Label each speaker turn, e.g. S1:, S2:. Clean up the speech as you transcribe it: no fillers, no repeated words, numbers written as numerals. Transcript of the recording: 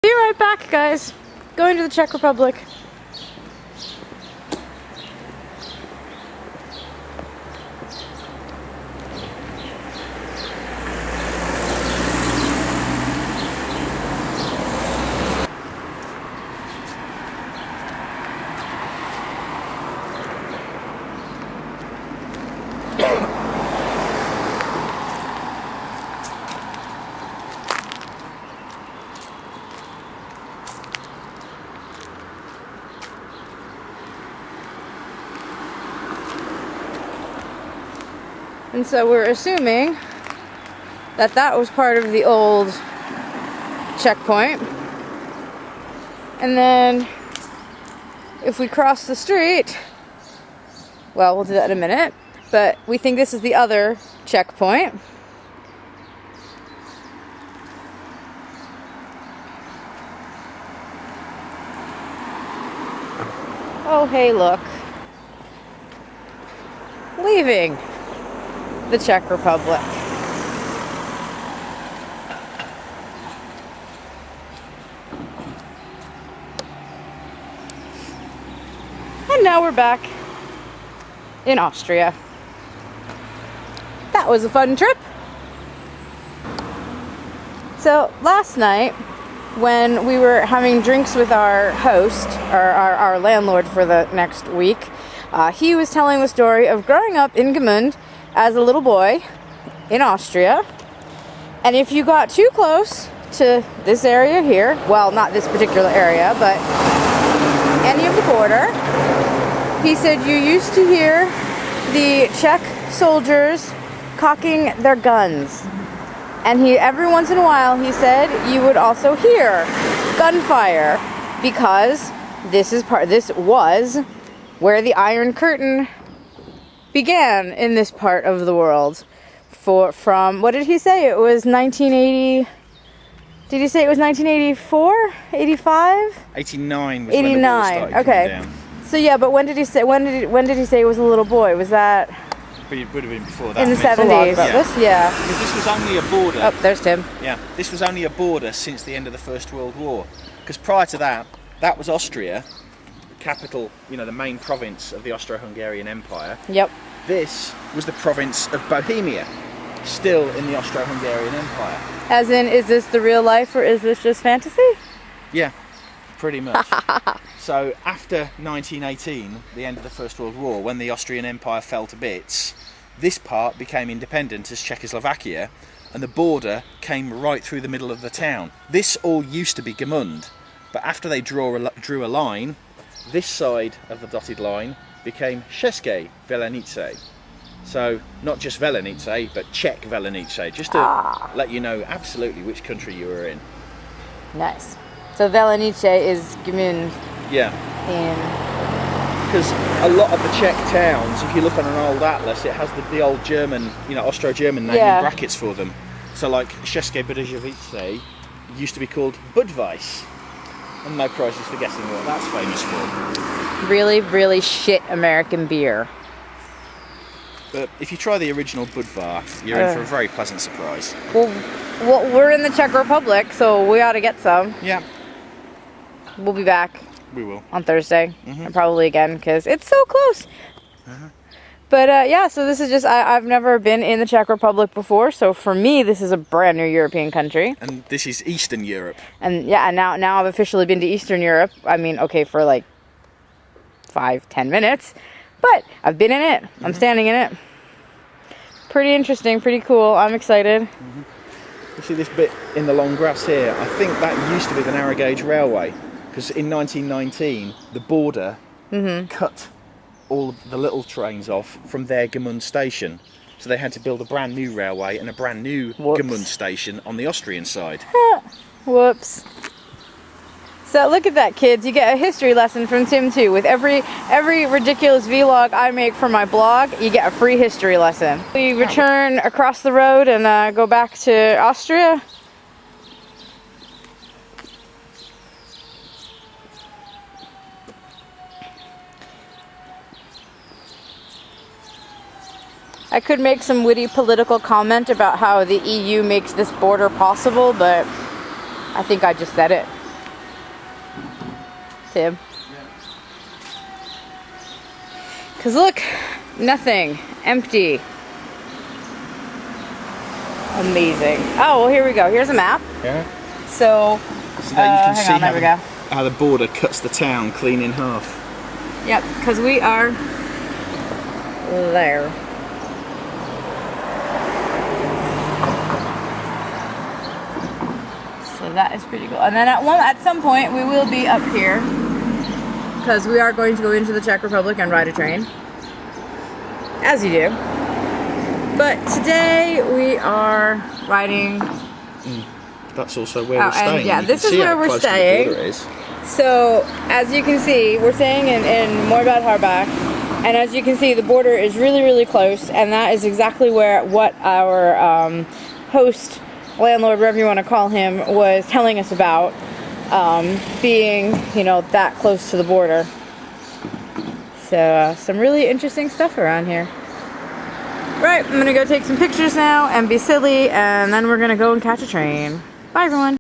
S1: Be right back, guys. Going to the Czech Republic. And so we're assuming that that was part of the old checkpoint. And then if we cross the street, well, we'll do that in a minute, but we think this is the other checkpoint. Oh, hey, look. Leaving the Czech Republic. And now we're back in Austria. That was a fun trip. So last night, when we were having drinks with our host, or our landlord for the next week, he was telling the story of growing up in Gmünd as a little boy in Austria. And if you got too close to this area here, well, not this particular area, but any of the border, he said you used to hear the Czech soldiers cocking their guns. And every once in a while, he said, you would also hear gunfire, because this was where the Iron Curtain began in this part of the world. From what did he say? It was 1980. Did he say it was 1984? 85?
S2: 89 was
S1: 89.
S2: when the wall started coming
S1: Okay.
S2: down.
S1: So yeah, but when did he say? When did he say he was a little boy? Was that
S2: But it would have been before that.
S1: in the
S2: I mean,
S1: 70s?
S2: Yeah.
S1: Yeah.
S2: Because this was only a border.
S1: Oh, there's Tim.
S2: Yeah, this was only a border since the end of the First World War. Because prior to that, that was Austria, the capital, the main province of the Austro-Hungarian Empire.
S1: Yep.
S2: This was the province of Bohemia, still in the Austro-Hungarian Empire.
S1: As in, is this the real life or is this just fantasy?
S2: Yeah, pretty much. So after 1918, the end of the First World War, when the Austrian Empire fell to bits, this part became independent as Czechoslovakia, and the border came right through the middle of the town. This all used to be Gmünd, but after they drew a line, this side of the dotted line became České Velenice. So not just Velenice, but Czech Velenice, just to let you know absolutely which country you were in.
S1: Nice. So Velenice is Gmünd.
S2: Yeah. Because a lot of the Czech towns, if you look on an old atlas, it has the old German, Austro-German name in brackets for them. So like České Budějovice used to be called Budweis. And no prizes for guessing what that's famous for.
S1: Really, really shit American beer.
S2: But if you try the original Budvar, you're in for a very pleasant surprise.
S1: Well, we're in the Czech Republic, so we ought to get some.
S2: Yeah.
S1: We'll be back.
S2: We will.
S1: On Thursday, and probably again, because it's so close. But yeah, so this is just, I've never been in the Czech Republic before, so for me, this is a brand new European country.
S2: And this is Eastern Europe.
S1: And yeah, now I've officially been to Eastern Europe. I mean, okay, for like 5-10 minutes, but I've been in it. I'm standing in it. Pretty interesting, pretty cool. I'm excited.
S2: You see this bit in the long grass here? I think that used to be the narrow gauge railway, because in 1919 the border cut all the little trains off from their Gmünd station, so they had to build a brand new railway and a brand new Gmünd station on the Austrian side.
S1: Whoops. So look at that, kids. You get a history lesson from Tim too. With every ridiculous vlog I make for my blog, you get a free history lesson. We return across the road and go back to Austria. I could make some witty political comment about how the EU makes this border possible, but I think I just said it. Tib. Because look, nothing. Empty. Amazing. Oh, well, here we go. Here's a map.
S2: Yeah.
S1: So
S2: there you can see
S1: there we go.
S2: how the border cuts the town clean in half.
S1: Yep, because we are there. So that is pretty cool. And then at some point we will be up here because we are going to go into the Czech Republic and ride a train, as you do. But today we are riding.
S2: That's also where we're staying.
S1: Yeah, this is where we're staying. So as you can see, we're staying in Waldviertelbahn, and as you can see, the border is really, really close, and that is exactly what our host, landlord, whatever you want to call him, was telling us about, being, you know, that close to the border. So some really interesting stuff around here. Right, I'm gonna go take some pictures now and be silly, and then we're gonna go and catch a train. Bye everyone.